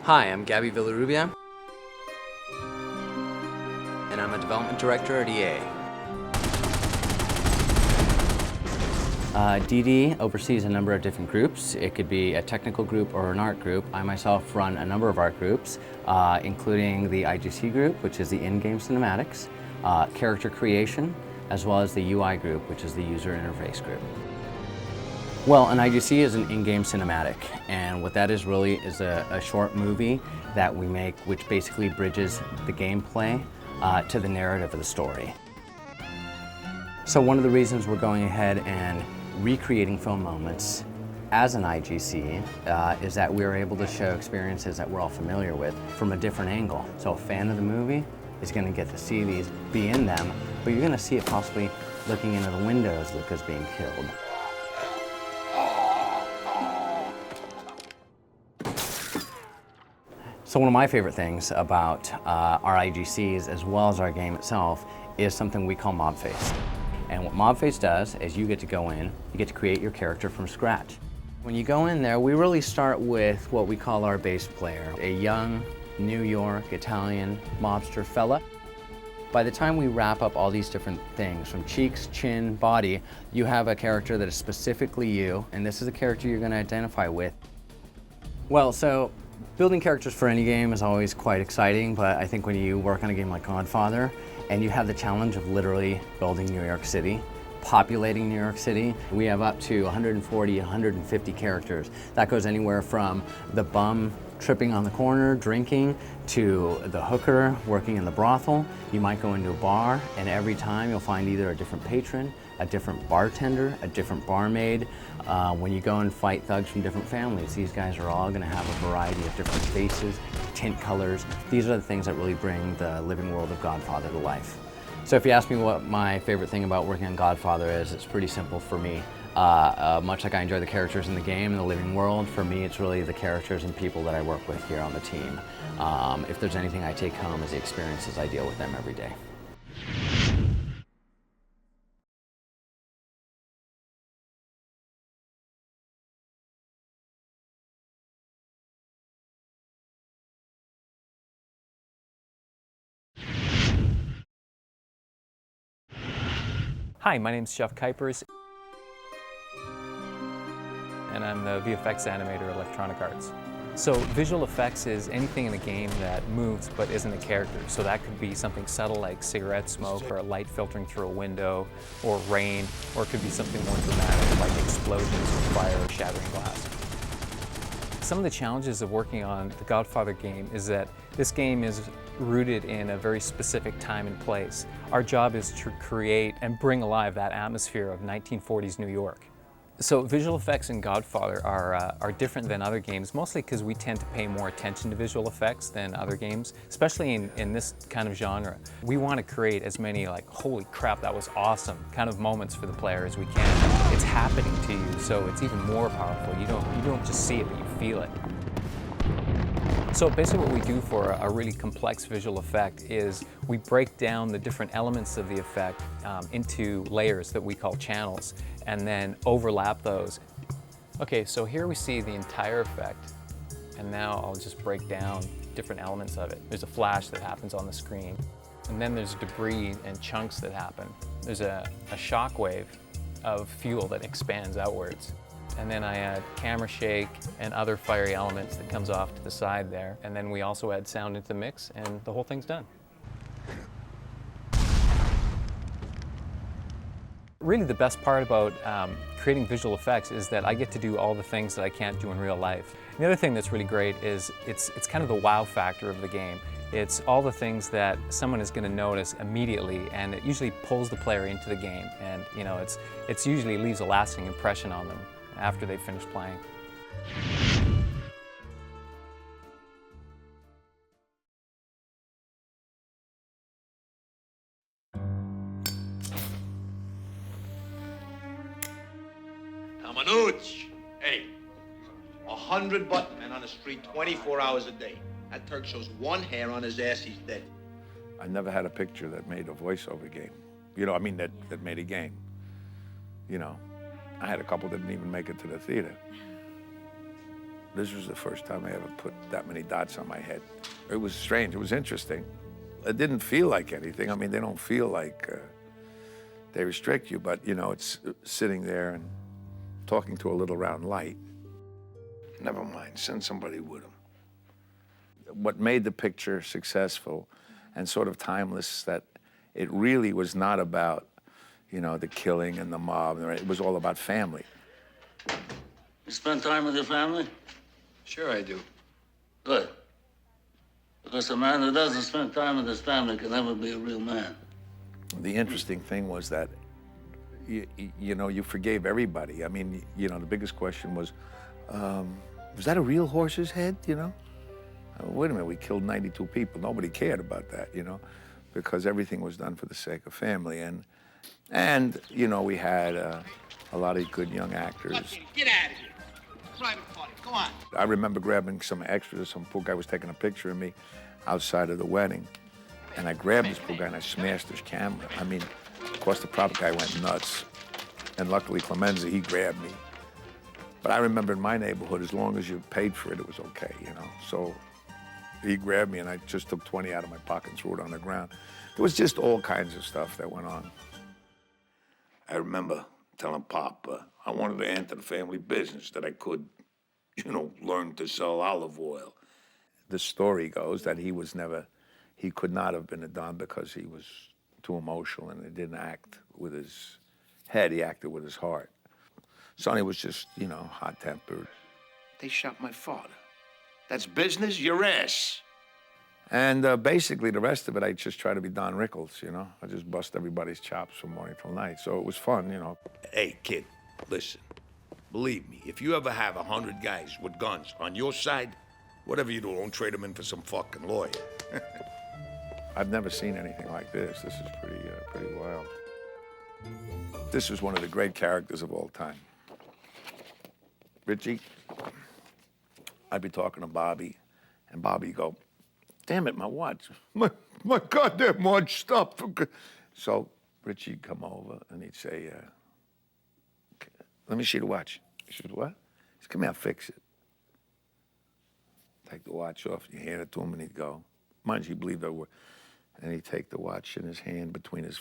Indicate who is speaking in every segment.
Speaker 1: Hi, I'm Gabby Villarubia, and I'm a development director at EA. DD oversees a number of different groups. It could be a technical group or an art group. I myself run a number of art groups, including the IGC group, which is the in-game cinematics, character creation, as well as the UI group, which is the user interface group. Well, an IGC is an in-game cinematic, and what that is really is a short movie that we make, which basically bridges the gameplay to the narrative of the story. So one of the reasons we're going ahead and recreating film moments as an IGC is that we're able to show experiences that we're all familiar with from a different angle. So a fan of the movie is going to get to see these, be in them, but you're going to see it possibly looking into the window as Luca's being killed. So one of my favorite things about our IGCs, as well as our game itself, is something we call Mob Face. And what Mob Face does is you get to go in, you get to create your character from scratch. When you go in there, we really start with what we call our base player, a young, New York, Italian mobster fella. By the time we wrap up all these different things, from cheeks, chin, body, you have a character that is specifically you, and this is a character you're going to identify with. Well, so building characters for any game is always quite exciting, but I think when you work on a game like Godfather and you have the challenge of literally building New York City, populating New York City, we have up to 140, 150 characters. That goes anywhere from the bum tripping on the corner, drinking, to the hooker working in the brothel. You might go into a bar, and every time you'll find either a different patron, a different bartender, a different barmaid. When you go and fight thugs from different families, these guys are all going to have a variety of different faces, tint colors. These are the things that really bring the living world of Godfather to life. So if you ask me what my favorite thing about working on Godfather is, it's pretty simple for me. Much like I enjoy the characters in the game and the living world, for me it's really the characters and people that I work with here on the team. If there's anything I take home, is the experiences I deal with them every day.
Speaker 2: Hi, my name's Chef Kuipers, and I'm the VFX animator at Electronic Arts. So visual effects is anything in the game that moves but isn't a character. So that could be something subtle like cigarette smoke or a light filtering through a window or rain, or it could be something more dramatic like explosions or fire or shattering glass. Some of the challenges of working on the Godfather game is that this game is rooted in a very specific time and place. Our job is to create and bring alive that atmosphere of 1940s New York. So visual effects in Godfather are different than other games, mostly because we tend to pay more attention to visual effects than other games, especially in this kind of genre. We want to create as many like, holy crap, that was awesome, kind of moments for the player as we can. It's happening to you, so it's even more powerful. You don't just see it, but you feel it. So basically what we do for a really complex visual effect is we break down the different elements of the effect into layers that we call channels, and then overlap those. Okay, so here we see the entire effect, and now I'll just break down different elements of it. There's a flash that happens on the screen, and then there's debris and chunks that happen. There's a shock wave of fuel that expands outwards. And then I add camera shake and other fiery elements that comes off to the side there. And then we also add sound into the mix, and the whole thing's done. Really the best part about creating visual effects is that I get to do all the things that I can't do in real life. The other thing that's really great is it's kind of the wow factor of the game. It's all the things that someone is going to notice immediately, and it usually pulls the player into the game. And you know, it's usually leaves a lasting impression on them after they've finished playing.
Speaker 3: Amanuch! Hey, 100 button men on the street 24 hours a day. That Turk shows one hair on his ass, he's dead.
Speaker 4: I never had a picture that made a voiceover game. You know, I mean, that made a game. You know, I had a couple that didn't even make it to the theater. This was the first time I ever put that many dots on my head. It was strange, it was interesting. It didn't feel like anything. I mean, they don't feel like they restrict you, but you know, it's sitting there and talking to a little round light. Never mind, send somebody with them. What made the picture successful and sort of timeless, that it really was not about, you know, the killing and the mob. It was all about family.
Speaker 5: You spend time with your family?
Speaker 6: Sure I do.
Speaker 5: Good. Because a man that doesn't spend time with his family can never be a real man.
Speaker 4: The interesting thing was that, you know, you forgave everybody. I mean, you know, the biggest question was that a real horse's head, you know? Wait a minute, we killed 92 people. Nobody cared about that, you know, because everything was done for the sake of family. And you know, we had a lot of good young actors.
Speaker 3: Get out of here. Private party, go on.
Speaker 4: I remember grabbing some extras. Some poor guy was taking a picture of me outside of the wedding. And I grabbed this poor guy and I smashed his camera. I mean, of course, the prop guy went nuts. And luckily, Clemenza, he grabbed me. But I remember in my neighborhood, as long as you paid for it, it was okay, you know? So he grabbed me and I just took 20 out of my pocket and threw it on the ground. There was just all kinds of stuff that went on. I remember telling Pop I wanted to enter the family business, that I could, you know, learn to sell olive oil. The story goes that he could not have been a Don because he was too emotional and he didn't act with his head, he acted with his heart. Sonny was just, you know, hot-tempered.
Speaker 6: They shot my father. That's business, your ass.
Speaker 4: And basically, the rest of it, I just try to be Don Rickles, you know? I just bust everybody's chops from morning till night. So it was fun, you know?
Speaker 6: Hey, kid, listen. Believe me, if you ever have 100 guys with guns on your side, whatever you do, don't trade them in for some fucking lawyer.
Speaker 4: I've never seen anything like this. This is pretty wild. This was one of the great characters of all time. Richie, I'd be talking to Bobby, and Bobby would go, damn it, my watch. My goddamn watch stopped. So Richie'd come over and he'd say, let me see the watch. He says, what? He said, come here, I'll fix it. Take the watch off, you hand it to him and he'd go. Mind you, he believed that word. And he'd take the watch in his hand between his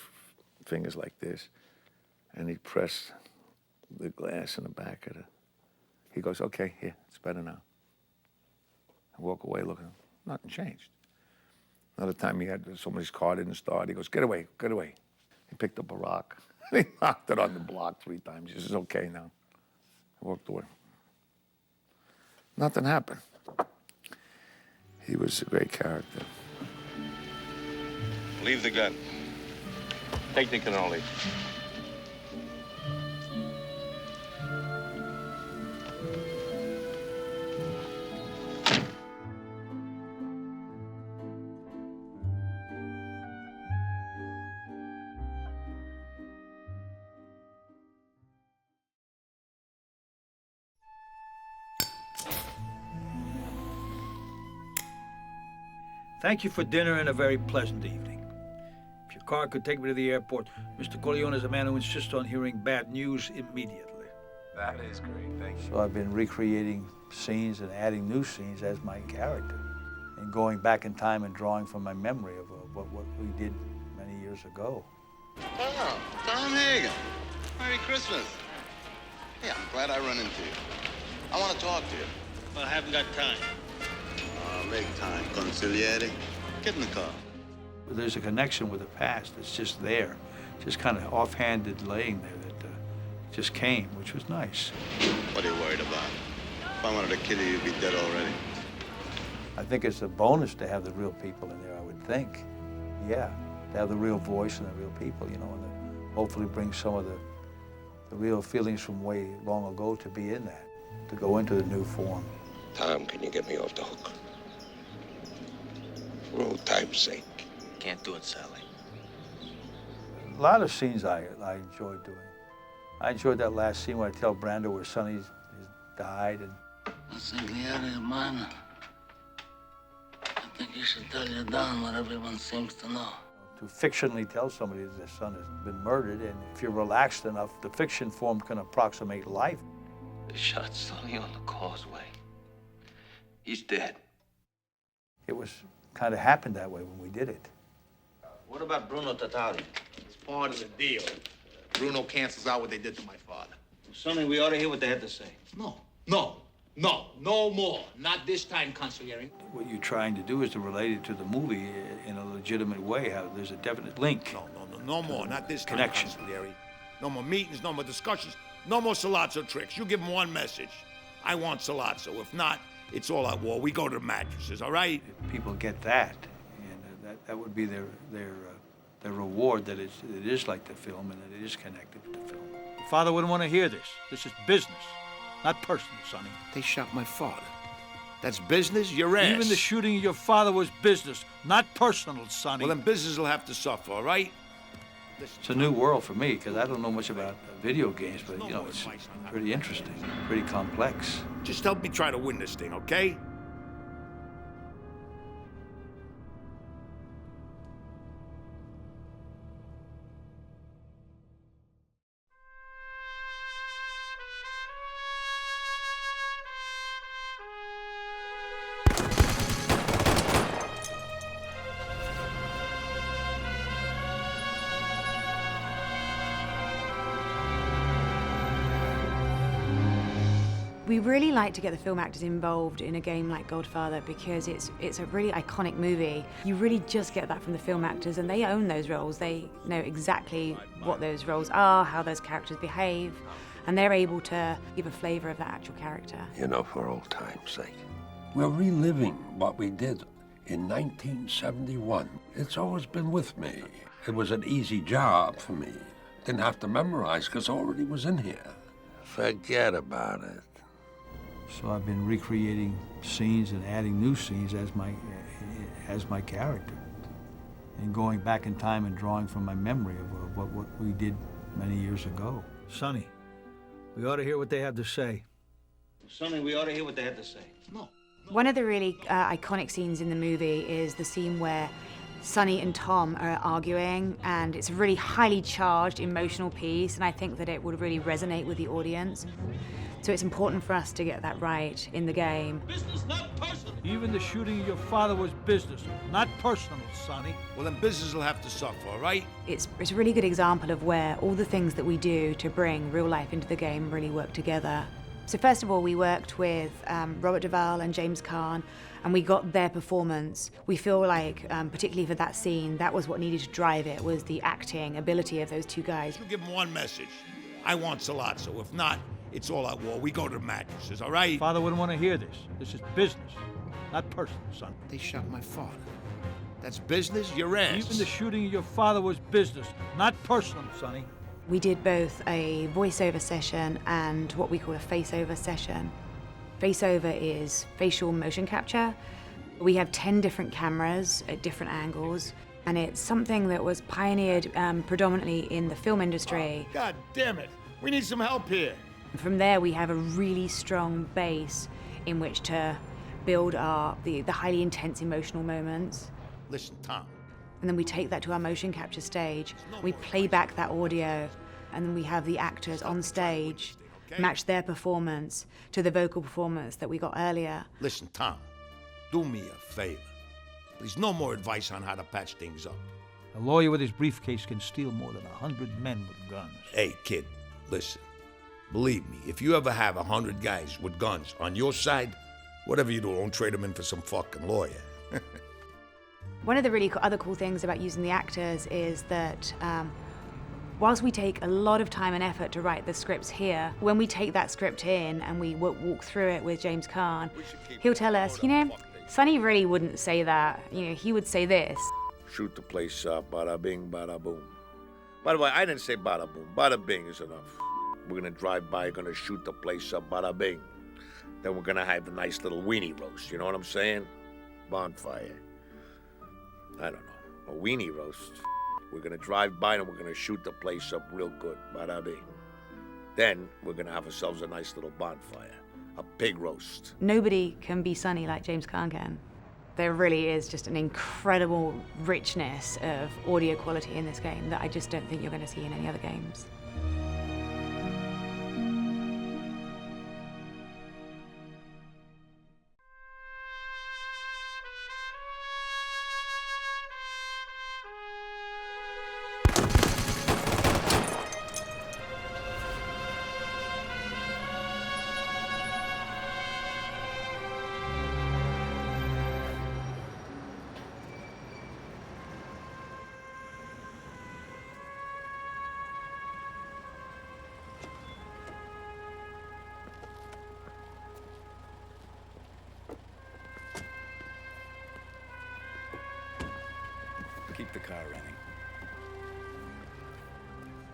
Speaker 4: fingers like this, and he'd press the glass in the back of it. He goes, okay, here, it's better now. I walk away looking, nothing changed. Another time he had somebody's car didn't start. He goes, get away, get away. He picked up a rock. He knocked it on the block 3 times. He says, okay now. I walked away. Nothing happened. He was a great character.
Speaker 7: Leave the gun. Take the cannoli.
Speaker 8: Thank you for dinner and a very pleasant evening. If your car could take me to the airport, Mr. Corleone is a man who insists on hearing bad news immediately.
Speaker 6: That is great, thank you.
Speaker 9: So I've been recreating scenes and adding new scenes as my character, and going back in time and drawing from my memory of what we did many years ago.
Speaker 10: Oh, Tom Hagen. Merry Christmas. Hey, I'm glad I run into you. I want to talk to you.
Speaker 5: Well, I haven't got time.
Speaker 10: Make time, consigliere. Get in the car.
Speaker 9: There's a connection with the past that's just there, just kind of offhanded laying there that just came, which was nice.
Speaker 10: What are you worried about? If I wanted to kill you, you'd be dead already.
Speaker 9: I think it's a bonus to have the real people in there, I would think. Yeah, to have the real voice and the real people, you know, and to hopefully bring some of the real feelings from way long ago to be in that, to go into the new form.
Speaker 7: Tom, can you get me off the hook? For old time's sake.
Speaker 10: Can't do it, Sally.
Speaker 9: A lot of scenes I enjoyed doing. I enjoyed that last scene where I tell Brando where Sonny died. And
Speaker 5: Consigliere of mine, I think you should tell your Don what everyone seems to know.
Speaker 9: to fictionally tell somebody that their son has been murdered, and if you're relaxed enough, the fiction form can approximate life.
Speaker 11: They shot Sonny on the causeway.
Speaker 7: He's dead.
Speaker 9: It was kind of happened that way when we did it.
Speaker 10: What about Bruno Tatali?
Speaker 3: It's part of the deal. Bruno cancels out what they did to my father.
Speaker 10: Sonny, we ought to hear what they had to say.
Speaker 3: No more. Not this time, Consigliere.
Speaker 9: What you're trying to do is to relate it to the movie in a legitimate way, how there's a definite link.
Speaker 6: No more. Not this time,
Speaker 9: Connection.
Speaker 6: Consigliere. No more meetings, no more discussions, no more Salazzo tricks. You give them one message. I want Salazzo. If not, it's all out war. We go to the mattresses, all right?
Speaker 9: If people get that, and that would be their reward, that it is like the film and that it is connected to the film.
Speaker 8: Your father wouldn't want to hear this. This is business, not personal, Sonny.
Speaker 6: They shot my father. That's business? Your ass.
Speaker 8: Even the shooting of your father was business, not personal, Sonny.
Speaker 6: Well, then business will have to suffer, all right?
Speaker 9: It's a new world for me, because I don't know much about video games, but, you know, it's pretty interesting, pretty complex.
Speaker 6: Just help me try to win this thing, okay?
Speaker 11: We really like to get the film actors involved in a game like Godfather because it's a really iconic movie. You really just get that from the film actors, and they own those roles. They know exactly what those roles are, how those characters behave, and they're able to give a flavor of that actual character.
Speaker 7: You know, for old time's sake.
Speaker 12: We're reliving what we did in 1971. It's always been with me. It was an easy job for me. Didn't have to memorize because I already was in here.
Speaker 7: Forget about it.
Speaker 9: So I've been recreating scenes and adding new scenes as my character, and going back in time and drawing from my memory of what we did many years ago.
Speaker 8: Sonny, we ought to hear what they have to say.
Speaker 10: Sonny, we ought to hear what they had to say.
Speaker 11: One of the really iconic scenes in the movie is the scene where Sonny and Tom are arguing, and it's a really highly charged, emotional piece, and I think that it would really resonate with the audience. So it's important for us to get that right in the game.
Speaker 8: Business, not personal. Even the shooting of your father was business, not personal, Sonny.
Speaker 6: Well, then business will have to suffer, all right?
Speaker 11: It's a really good example of where all the things that we do to bring real life into the game really work together. So first of all, we worked with Robert Duvall and James Caan, and we got their performance. We feel like, particularly for that scene, that was what needed to drive it, was the acting ability of those two guys.
Speaker 6: You give them one message. I want Salazzo. If not, it's all out war. We go to the mattresses, all right?
Speaker 8: Father wouldn't want to hear this. This is business, not personal, son.
Speaker 6: They shot my father. That's business? Your ass.
Speaker 8: Even the shooting of your father was business, not personal, Sonny.
Speaker 11: We did both a voiceover session and what we call a face-over session. Face-over is facial motion capture. We have 10 different cameras at different angles, and it's something that was pioneered predominantly in the film industry.
Speaker 6: God damn it. We need some help here.
Speaker 11: From there, we have a really strong base in which to build the highly intense emotional moments.
Speaker 6: Listen, Tom.
Speaker 11: And then we take that to our motion capture stage. We play back that audio, and then we have the actors on stage match their performance to the vocal performance that we got earlier.
Speaker 6: Listen, Tom, do me a favor. Please, no more advice on how to patch things up.
Speaker 8: A lawyer with his briefcase can steal more than 100 men with guns.
Speaker 6: Hey, kid, listen. Believe me, if you ever have 100 guys with guns on your side, whatever you do, don't trade them in for some fucking lawyer.
Speaker 11: One of the really other cool things about using the actors is that whilst we take a lot of time and effort to write the scripts here, when we take that script in and we walk through it with James Caan, he'll tell us, you know, Sonny really wouldn't say that. You know, he would say this.
Speaker 4: Shoot the place up, bada bing, bada boom. By the way, I didn't say bada boom. Bada bing is enough. We're gonna drive by, gonna shoot the place up, bada bing. Then we're gonna have a nice little weenie roast, you know what I'm saying? Bonfire. I don't know, a weenie roast. We're gonna drive by and we're gonna shoot the place up real good, bada bing. Then we're gonna have ourselves a nice little bonfire, a pig roast.
Speaker 11: Nobody can be Sonny like James Caan can. There really is just an incredible richness of audio quality in this game that I just don't think you're gonna see in any other games.
Speaker 13: keep the car running.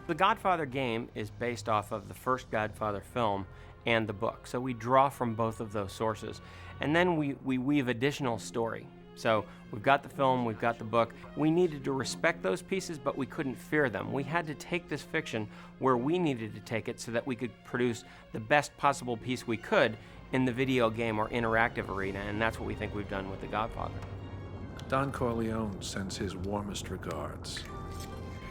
Speaker 14: The Godfather game is based off of the first Godfather film and the book, so we draw from both of those sources. And then we weave additional story. So we've got the film, we've got the book. We needed to respect those pieces, but we couldn't fear them. We had to take this fiction where we needed to take it so that we could produce the best possible piece we could in the video game or interactive arena, and that's what we think we've done with The Godfather.
Speaker 15: Don Corleone sends his warmest regards.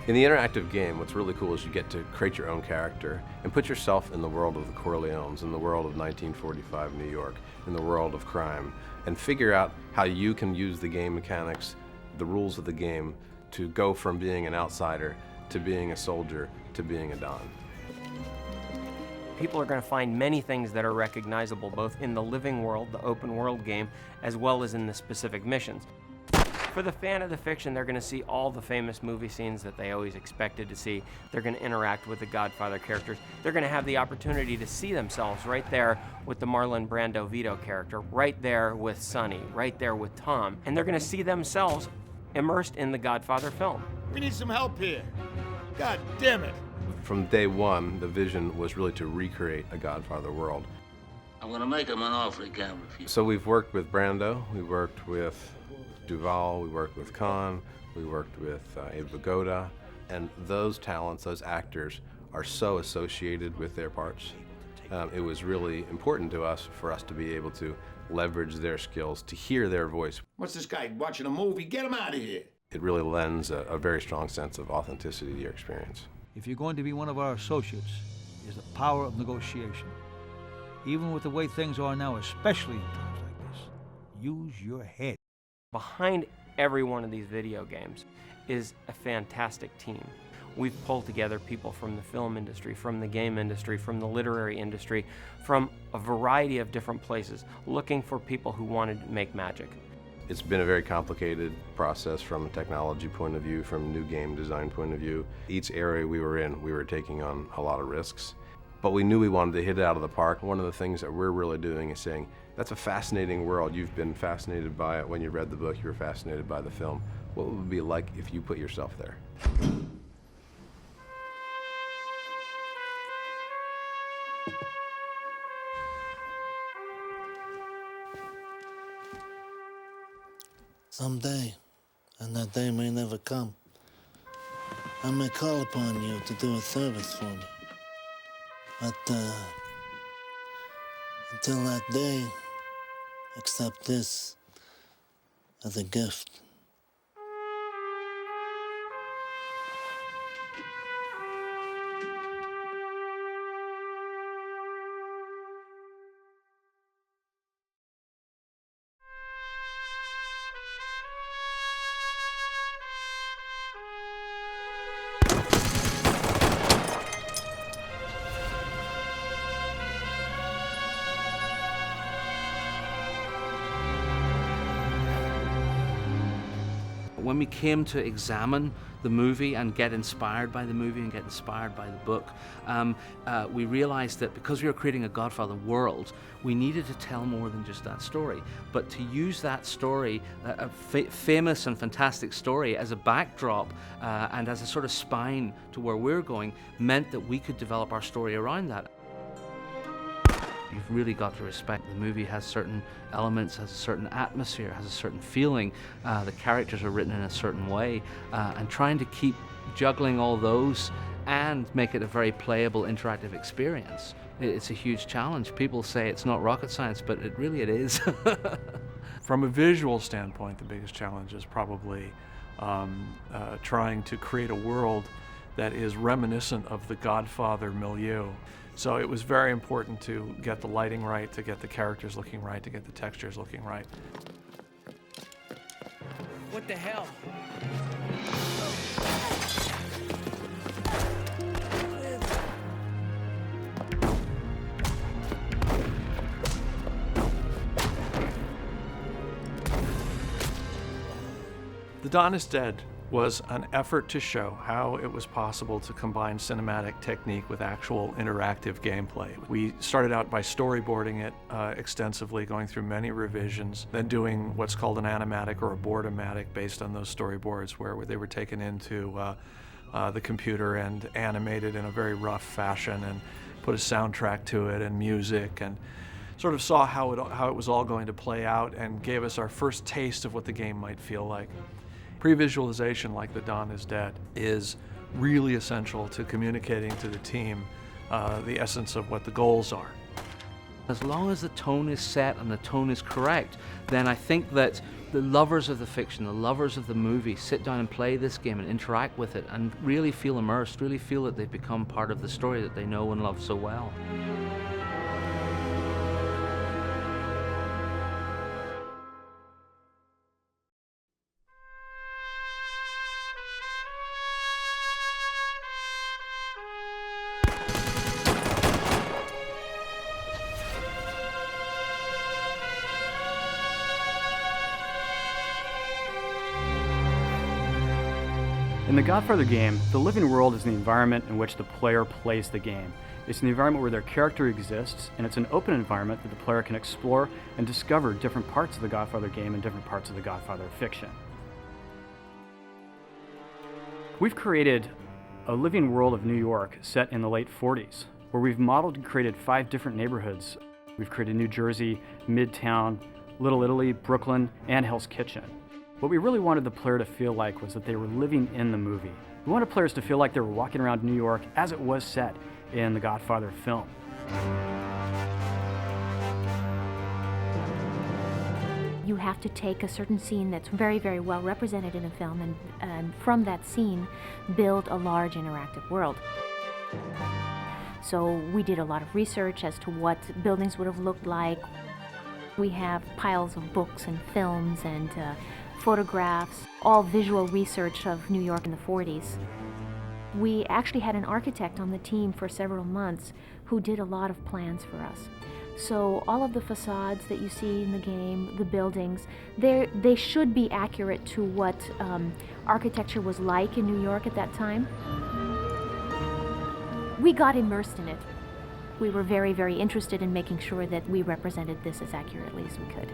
Speaker 16: In the interactive game, what's really cool is you get to create your own character and put yourself in the world of the Corleones, in the world of 1945 New York, in the world of crime, and figure out how you can use the game mechanics, the rules of the game, to go from being an outsider to being a soldier to being a Don.
Speaker 14: People are going to find many things that are recognizable both in the living world, the open world game, as well as in the specific missions. For the fan of the fiction, they're going to see all the famous movie scenes that they always expected to see. They're going to interact with the Godfather characters. They're going to have the opportunity to see themselves right there with the Marlon Brando Vito character, right there with Sonny, right there with Tom. And they're going to see themselves immersed in the Godfather film.
Speaker 6: We need some help here. God damn it.
Speaker 16: From day one, the vision was really to recreate a Godfather world.
Speaker 5: I'm gonna make him an offer he can't refuse.
Speaker 16: So we've worked with Brando, we worked with Duvall, we worked with Caan, we worked with Vito, and those talents, those actors, are so associated with their parts. It was really important to us for us to be able to leverage their skills, to hear their voice.
Speaker 6: What's this guy watching a movie? Get him out of here.
Speaker 16: It really lends a very strong sense of authenticity to your experience.
Speaker 8: If you're going to be one of our associates, is the power of negotiation. Even with the way things are now, especially in times like this, use your head.
Speaker 14: Behind every one of these video games is a fantastic team. We've pulled together people from the film industry, from the game industry, from the literary industry, from a variety of different places, looking for people who wanted to make magic.
Speaker 16: It's been a very complicated process from a technology point of view, from a new game design point of view. Each area we were in, we were taking on a lot of risks. But we knew we wanted to hit it out of the park. One of the things that we're really doing is saying, that's a fascinating world. You've been fascinated by it when you read the book, you were fascinated by the film. What would it be like if you put yourself there?
Speaker 5: Someday, and that day may never come, I may call upon you to do a service for me. But until that day, accept this as a gift.
Speaker 17: When we came to examine the movie and get inspired by the movie and get inspired by the book, we realized that because we were creating a Godfather world, we needed to tell more than just that story. But to use that story, a famous and fantastic story, as a backdrop and as a sort of spine to where we're going, meant that we could develop our story around that. You've really got to respect the movie has certain elements, has a certain atmosphere, has a certain feeling. The characters are written in a certain way, and trying to keep juggling all those and make it a very playable, interactive experience. It's a huge challenge. People say it's not rocket science, but it is.
Speaker 15: From a visual standpoint, the biggest challenge is probably trying to create a world that is reminiscent of the Godfather milieu. So it was very important to get the lighting right, to get the characters looking right, to get the textures looking right.
Speaker 18: What the hell?
Speaker 15: The Don is dead. was an effort to show how it was possible to combine cinematic technique with actual interactive gameplay. We started out by storyboarding it extensively, going through many revisions, then doing what's called an animatic or a board-o-matic based on those storyboards, where they were taken into the computer and animated in a very rough fashion and put a soundtrack to it and music, and sort of saw how it was all going to play out and gave us our first taste of what the game might feel like. Pre-visualization, like The Dawn is Dead, is really essential to communicating to the team the essence of what the goals are.
Speaker 17: As long as the tone is set and the tone is correct, then I think that the lovers of the fiction, the lovers of the movie, sit down and play this game and interact with it and really feel immersed, really feel that they've become part of the story that they know and love so well.
Speaker 13: In the Godfather game, the living world is the environment in which the player plays the game. It's the environment where their character exists, and it's an open environment that the player can explore and discover different parts of the Godfather game and different parts of the Godfather fiction. We've created a living world of New York set in the late 40s, where we've modeled and created 5 different neighborhoods. We've created New Jersey, Midtown, Little Italy, Brooklyn, and Hell's Kitchen. What we really wanted the player to feel like was that they were living in the movie. We wanted players to feel like they were walking around New York as it was set in the Godfather film.
Speaker 18: You have to take a certain scene that's very, very well represented in a film and from that scene build a large interactive world. So we did a lot of research as to what buildings would have looked like. We have piles of books and films and photographs, all visual research of New York in the 40s. We actually had an architect on the team for several months who did a lot of plans for us. So all of the facades that you see in the game, the buildings, they should be accurate to what architecture was like in New York at that time. We got immersed in it. We were very, very interested in making sure that we represented this as accurately as we could.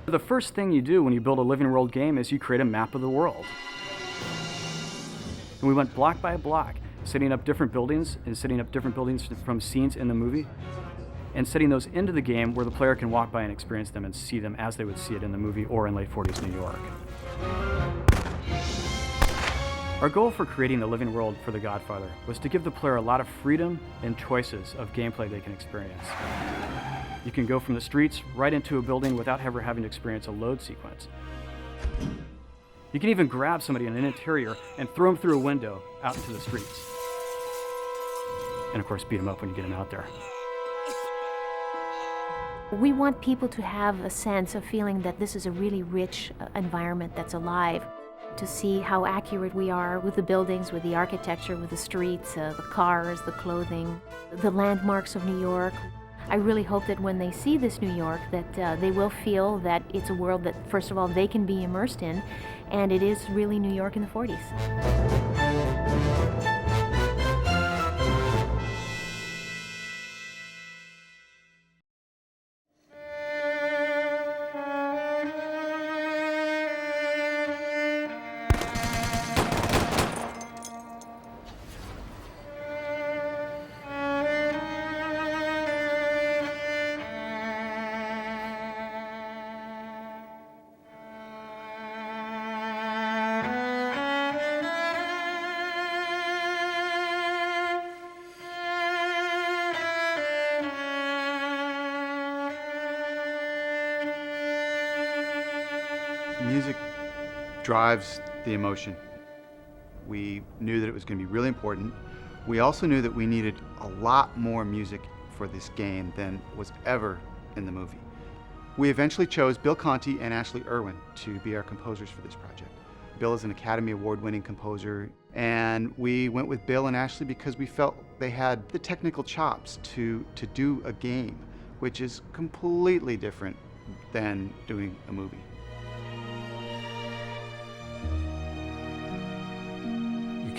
Speaker 13: The first thing you do when you build a living world game is you create a map of the world. And we went block by block, setting up different buildings and setting up different buildings from scenes in the movie, and setting those into the game where the player can walk by and experience them and see them as they would see it in the movie or in late 40s New York. Our goal for creating the living world for The Godfather was to give the player a lot of freedom and choices of gameplay they can experience. You can go from the streets right into a building without ever having to experience a load sequence. You can even grab somebody in an interior and throw them through a window out into the streets. And of course, beat them up when you get them out there.
Speaker 18: We want people to have a sense of feeling that this is a really rich environment that's alive. To see how accurate we are with the buildings, with the architecture, with the streets, the cars, the clothing, the landmarks of New York. I really hope that when they see this New York that they will feel that it's a world that, first of all, they can be immersed in, and it is really New York in the 40s.
Speaker 19: Music drives the emotion. We knew that it was going to be really important. We also knew that we needed a lot more music for this game than was ever in the movie. We eventually chose Bill Conti and Ashley Irwin to be our composers for this project. Bill is an Academy Award-winning composer, and we went with Bill and Ashley because we felt they had the technical chops to do a game, which is completely different than doing a movie.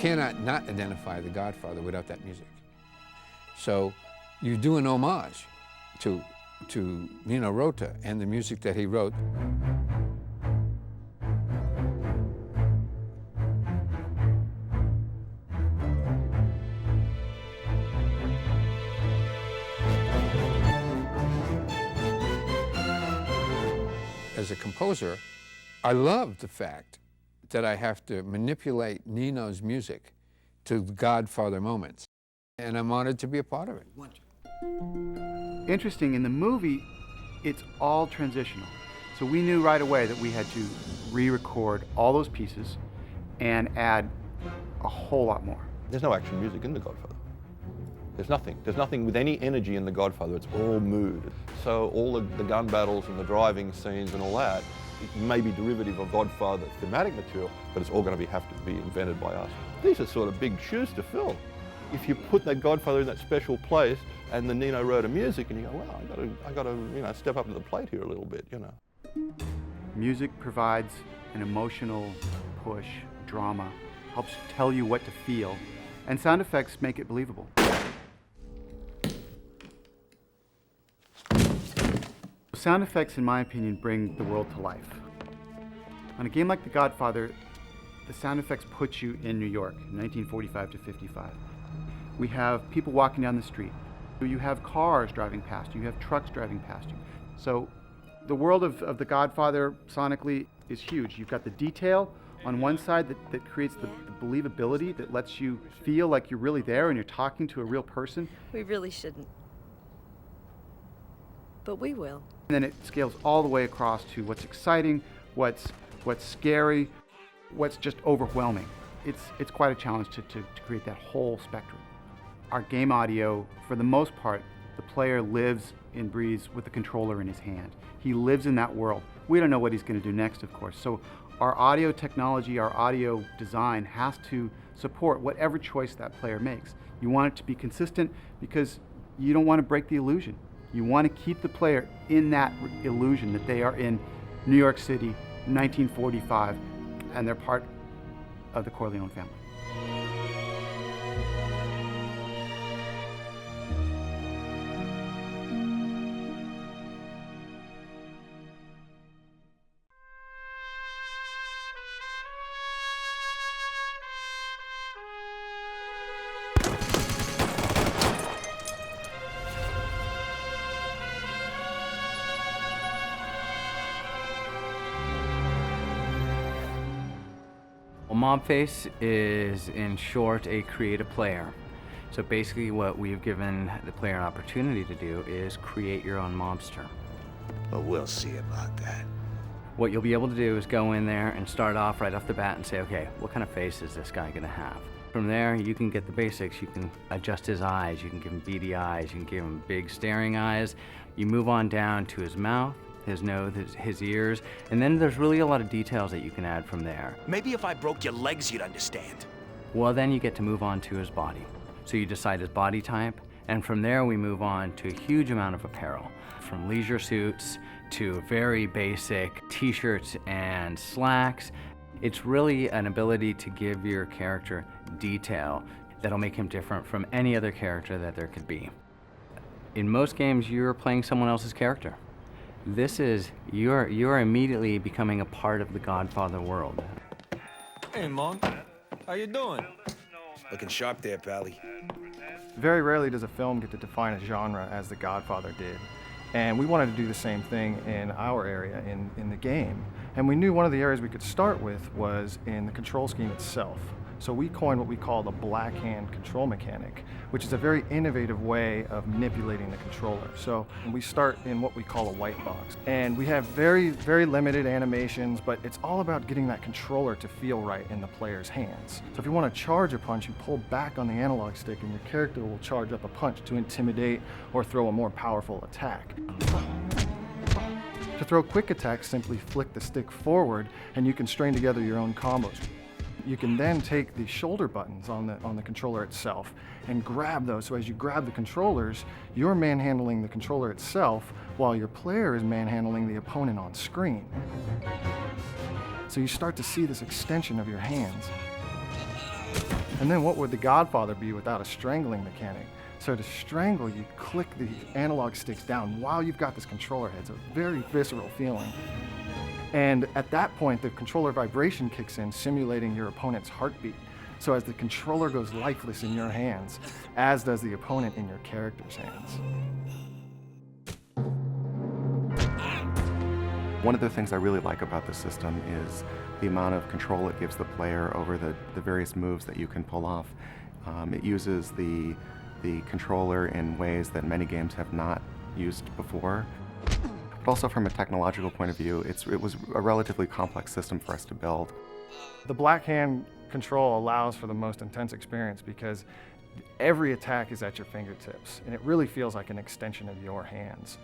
Speaker 20: cannot not identify The Godfather without that music. So you do an homage to Nino Rota and the music that he wrote. As a composer, I love the fact that I have to manipulate Nino's music to the Godfather moments, and I'm honored to be a part of it.
Speaker 19: Interesting, in the movie, it's all transitional. So we knew right away that we had to re-record all those pieces and add a whole lot more.
Speaker 21: There's no action music in The Godfather. There's nothing. There's nothing with any energy in The Godfather. It's all mood. So all the gun battles and the driving scenes and all that, it may be derivative of Godfather thematic material, but it's all going to have to be invented by us. These are sort of big shoes to fill. If you put that Godfather in that special place and the Nino Rota music, and you go, wow, I got to, step up to the plate here a little bit,
Speaker 19: Music provides an emotional push, drama, helps tell you what to feel, and sound effects make it believable. Sound effects, in my opinion, bring the world to life. On a game like The Godfather, the sound effects put you in New York, 1945 to 55. We have people walking down the street. You have cars driving past you. You have trucks driving past you. So the world of The Godfather, sonically, is huge. You've got the detail on one side that creates the believability, that lets you feel like you're really there and you're talking to a real person.
Speaker 22: We really shouldn't. But we will.
Speaker 19: And then it scales all the way across to what's exciting, what's scary, what's just overwhelming. It's quite a challenge to create that whole spectrum. Our game audio, for the most part, the player lives and breathes with the controller in his hand. He lives in that world. We don't know what he's going to do next, of course. So our audio technology, our audio design has to support whatever choice that player makes. You want it to be consistent because you don't want to break the illusion. You want to keep the player in that illusion that they are in New York City, 1945, and they're part of the Corleone family.
Speaker 1: Well, Mobface is, in short, a create a player. So basically what we've given the player an opportunity to do is create your own mobster.
Speaker 10: But we'll see about that.
Speaker 1: What you'll be able to do is go in there and start off right off the bat and say, okay, what kind of face is this guy gonna have? From there, you can get the basics. You can adjust his eyes, you can give him beady eyes, you can give him big staring eyes. You move on down to his mouth, his nose, his ears, and then there's really a lot of details that you can add from there.
Speaker 23: Maybe if I broke your legs, you'd understand.
Speaker 1: Well, then you get to move on to his body. So you decide his body type, and from there we move on to a huge amount of apparel, from leisure suits to very basic t-shirts and slacks. It's really an ability to give your character detail that'll make him different from any other character that there could be. In most games, you're playing someone else's character. This is, you're immediately becoming a part of the Godfather world.
Speaker 24: Hey, Monk. How you doing? Looking sharp there, Pally.
Speaker 25: Very rarely does a film get to define a genre as The Godfather did. And we wanted to do the same thing in our area, in the game. And we knew one of the areas we could start with was in the control scheme itself. So we coined what we call the black hand control mechanic, which is a very innovative way of manipulating the controller. So we start in what we call a white box. And we have very, very limited animations, but it's all about getting that controller to feel right in the player's hands. So if you want to charge a punch, you pull back on the analog stick and your character will charge up a punch to intimidate or throw a more powerful attack. To throw quick attacks, simply flick the stick forward and you can string together your own combos. You can then take the shoulder buttons on the controller itself and grab those. So as you grab the controllers, you're manhandling the controller itself while your player is manhandling the opponent on screen. So you start to see this extension of your hands. And then what would The Godfather be without a strangling mechanic? So to strangle, you click the analog sticks down while you've got this controller head. It's a very visceral feeling. And at that point, the controller vibration kicks in, simulating your opponent's heartbeat. So as the controller goes lifeless in your hands, as does the opponent in your character's hands.
Speaker 2: One of the things I really like about the system is the amount of control it gives the player over the various moves that you can pull off. It uses the controller in ways that many games have not used before. But also from a technological point of view, it was a relatively complex system for us to build.
Speaker 25: The black hand control allows for the most intense experience because every attack is at your fingertips, and it really feels like an extension of your hands.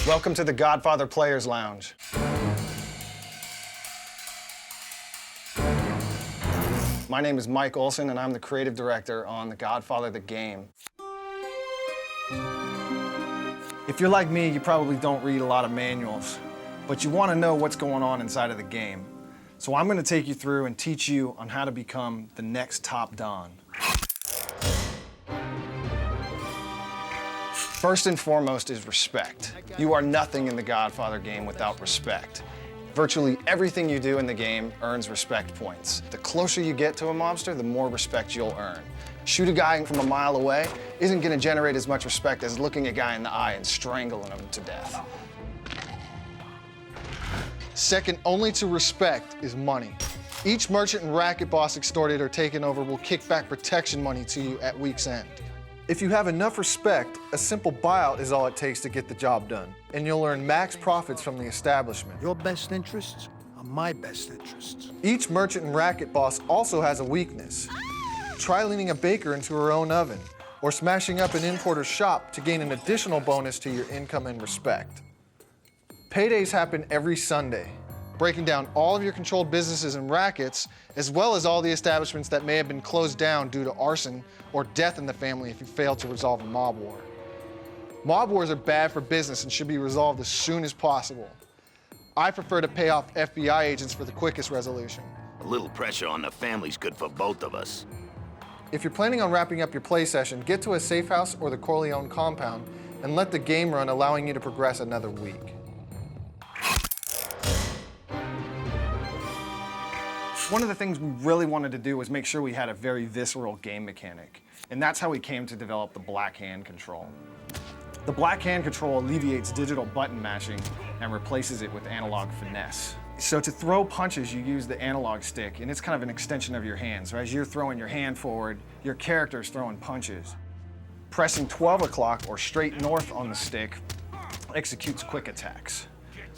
Speaker 25: Welcome to the Godfather Players Lounge. My name is Mike Olson, and I'm the creative director on The Godfather the Game. If you're like me, you probably don't read a lot of manuals, but you want to know what's going on inside of the game. So I'm going to take you through and teach you on how to become the next top Don. First and foremost is respect. You are nothing in the Godfather game without respect. Virtually everything you do in the game earns respect points. The closer you get to a mobster, the more respect you'll earn. Shoot a guy from a mile away isn't going to generate as much respect as looking a guy in the eye and strangling him to death. Second only to respect is money. Each merchant and racket boss extorted or taken over will kick back protection money to you at week's end. If you have enough respect, a simple buyout is all it takes to get the job done, and you'll earn max profits from the establishment.
Speaker 3: Your best interests are my best interests.
Speaker 25: Each merchant and racket boss also has a weakness. Try leaning a baker into her own oven, or smashing up an importer's shop to gain an additional bonus to your income and respect. Paydays happen every Sunday, breaking down all of your controlled businesses and rackets, as well as all the establishments that may have been closed down due to arson or death in the family if you fail to resolve a mob war. Mob wars are bad for business and should be resolved as soon as possible. I prefer to pay off FBI agents for the quickest resolution.
Speaker 4: A little pressure on the family's good for both of us.
Speaker 25: If you're planning on wrapping up your play session, get to a safe house or the Corleone compound and let the game run, allowing you to progress another week. One of the things we really wanted to do was make sure we had a very visceral game mechanic, and that's how we came to develop the black hand control. The black hand control alleviates digital button mashing and replaces it with analog finesse. So to throw punches, you use the analog stick, and it's kind of an extension of your hand. So as you're throwing your hand forward, your character's throwing punches. Pressing 12 o'clock or straight north on the stick executes quick attacks.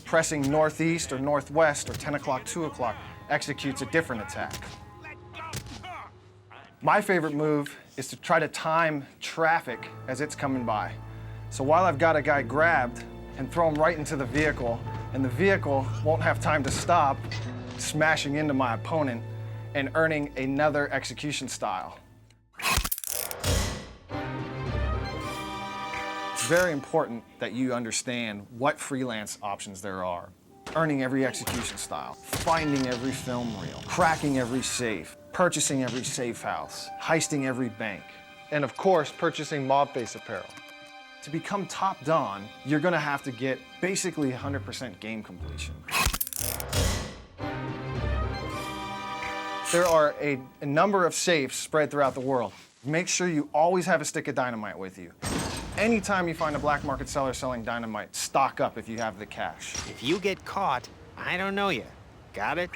Speaker 25: Pressing northeast or northwest or 10 o'clock, 2 o'clock executes a different attack. My favorite move is to try to time traffic as it's coming by. So while I've got a guy grabbed and throw him right into the vehicle, and the vehicle won't have time to stop, smashing into my opponent and earning another execution style. It's very important that you understand what freelance options there are. Earning every execution style, finding every film reel, cracking every safe, purchasing every safe house, heisting every bank, and of course, purchasing mob face apparel. To become top Don, you're gonna have to get basically 100% game completion. There are a number of safes spread throughout the world. Make sure you always have a stick of dynamite with you. Anytime you find a black market seller selling dynamite, stock up if you have the cash.
Speaker 7: If you get caught, I don't know you. Got it?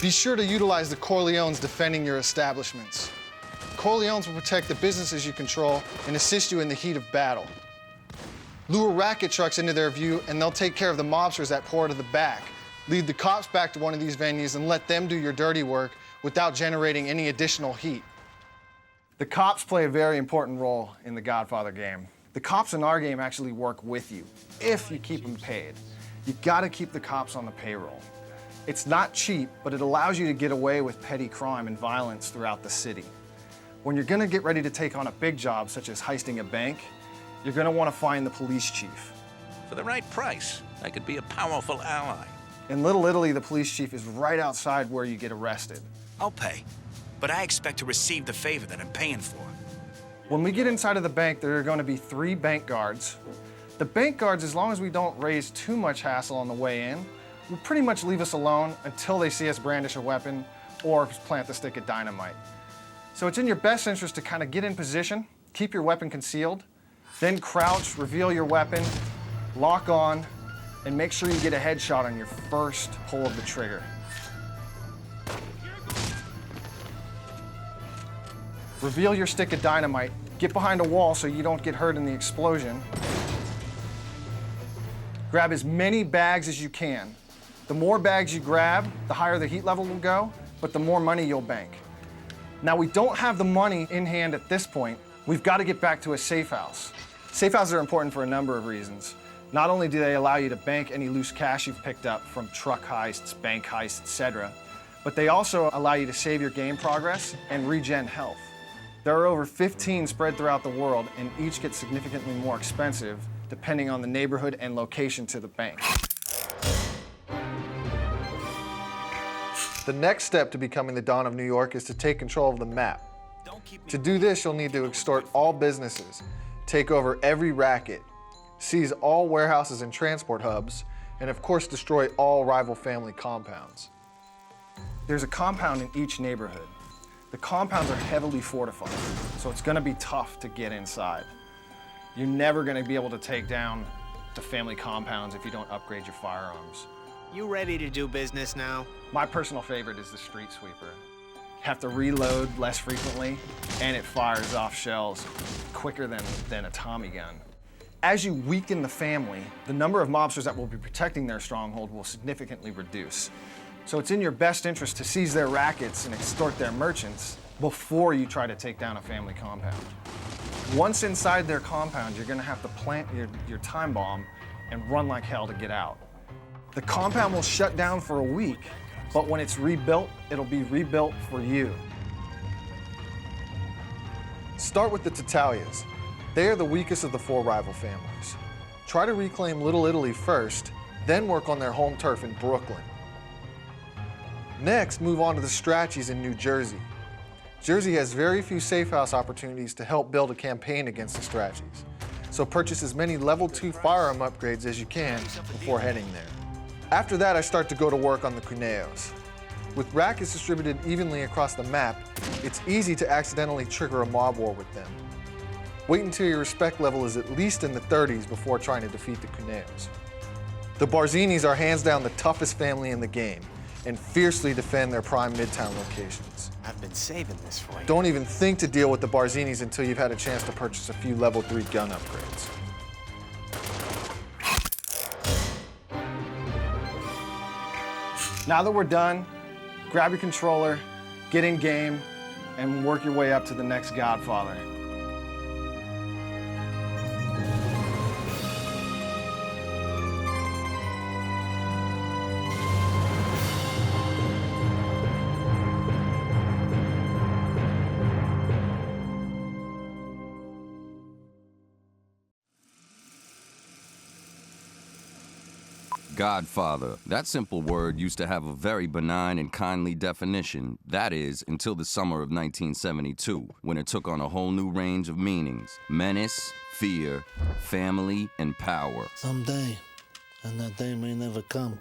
Speaker 25: Be sure to utilize the Corleones defending your establishments. Corleones will protect the businesses you control and assist you in the heat of battle. Lure racket trucks into their view, and they'll take care of the mobsters that pour to the back. Lead the cops back to one of these venues and let them do your dirty work without generating any additional heat. The cops play a very important role in the Godfather game. The cops in our game actually work with you, if you keep them paid. You've got to keep the cops on the payroll. It's not cheap, but it allows you to get away with petty crime and violence throughout the city. When you're gonna get ready to take on a big job, such as heisting a bank, you're gonna wanna find the police chief.
Speaker 9: For the right price, I could be a powerful ally.
Speaker 25: In Little Italy, the police chief is right outside where you get arrested.
Speaker 24: I'll pay, but I expect to receive the favor that I'm paying for.
Speaker 25: When we get inside of the bank, there are gonna be 3 bank guards. The bank guards, as long as we don't raise too much hassle on the way in, will pretty much leave us alone until they see us brandish a weapon or plant the stick of dynamite. So it's in your best interest to kind of get in position, keep your weapon concealed, then crouch, reveal your weapon, lock on, and make sure you get a headshot on your first pull of the trigger. Reveal your stick of dynamite, get behind a wall so you don't get hurt in the explosion. Grab as many bags as you can. The more bags you grab, the higher the heat level will go, but the more money you'll bank. Now, we don't have the money in hand at this point. We've got to get back to a safe house. Safe houses are important for a number of reasons. Not only do they allow you to bank any loose cash you've picked up from truck heists, bank heists, etc., but they also allow you to save your game progress and regen health. There are over 15 spread throughout the world, and each get significantly more expensive depending on the neighborhood and location to the bank. The next step to becoming the Don of New York is to take control of the map. To do this, you'll need to extort all businesses, take over every racket, seize all warehouses and transport hubs, and of course destroy all rival family compounds. There's a compound in each neighborhood. The compounds are heavily fortified, so it's gonna be tough to get inside. You're never gonna be able to take down the family compounds if you don't upgrade your firearms.
Speaker 7: You ready to do business now?
Speaker 25: My personal favorite is the street sweeper. You have to reload less frequently, and it fires off shells quicker than a Tommy gun. As you weaken the family, the number of mobsters that will be protecting their stronghold will significantly reduce. So it's in your best interest to seize their rackets and extort their merchants before you try to take down a family compound. Once inside their compound, you're gonna have to plant your time bomb and run like hell to get out. The compound will shut down for a week, but when it's rebuilt, it'll be rebuilt for you. Start with the Tatalias. They are the weakest of the 4 rival families. Try to reclaim Little Italy first, then work on their home turf in Brooklyn. Next, move on to the Strachys in New Jersey. Jersey has very few safe house opportunities to help build a campaign against the Strachys, so purchase as many level 2 firearm upgrades as you can before heading there. After that, I start to go to work on the Cuneos. With rackets distributed evenly across the map, it's easy to accidentally trigger a mob war with them. Wait until your respect level is at least in the 30s before trying to defeat the Cuneos. The Barzinis are hands down the toughest family in the game and fiercely defend their prime Midtown locations.
Speaker 7: I've been saving this for you.
Speaker 25: Don't even think to deal with the Barzinis until you've had a chance to purchase a few level 3 gun upgrades. Now that we're done, grab your controller, get in game, and work your way up to the next Godfather.
Speaker 6: Godfather. That simple word used to have a very benign and kindly definition. That is, until the summer of 1972, when it took on a whole new range of meanings. Menace, fear, family, and power.
Speaker 5: Someday, and that day may never come,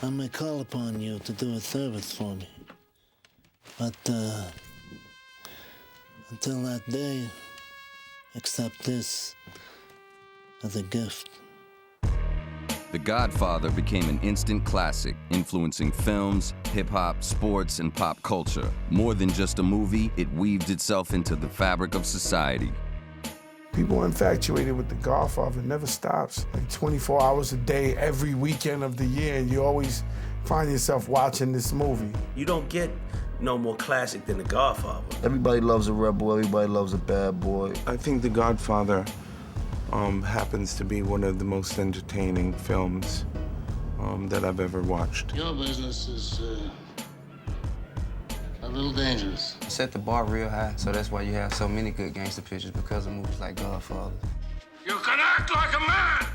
Speaker 5: I may call upon you to do a service for me. But, until that day, accept this as a gift.
Speaker 6: The Godfather became an instant classic, influencing films, hip-hop, sports, and pop culture. More than just a movie, it weaved itself into the fabric of society.
Speaker 8: People infatuated with The Godfather. It never stops. Like 24 hours a day, every weekend of the year, you always find yourself watching this movie.
Speaker 11: You don't get no more classic than The Godfather.
Speaker 12: Everybody loves a rebel, everybody loves a bad boy.
Speaker 14: I think The Godfather happens to be one of the most entertaining films that I've ever watched.
Speaker 5: Your business is a little dangerous.
Speaker 26: Set the bar real high, so that's why you have so many good gangster pictures, because of movies like Godfather.
Speaker 5: You can act like a man!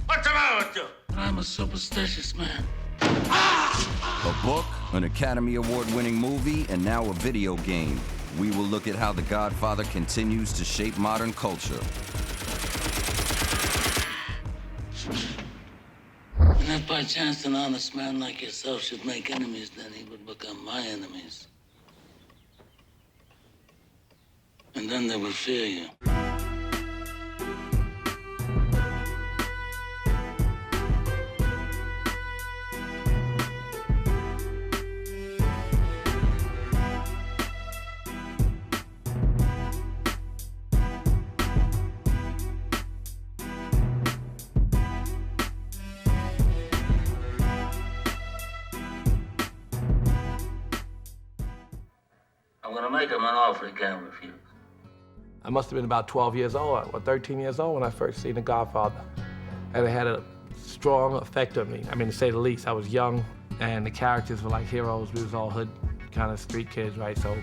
Speaker 5: What's the matter with you? I'm a superstitious man.
Speaker 6: A book, an Academy Award-winning movie, and now a video game. We will look at how The Godfather continues to shape modern culture.
Speaker 5: And if by chance an honest man like yourself should make enemies, then he would become my enemies. And then they would fear you. I'm gonna make him an offer he can't refuse.
Speaker 11: I must have been about 12 years old or 13 years old when I first seen The Godfather. And it had a strong effect on me. I mean, to say the least. I was young, and the characters were like heroes. We was all hood kind of street kids, right? So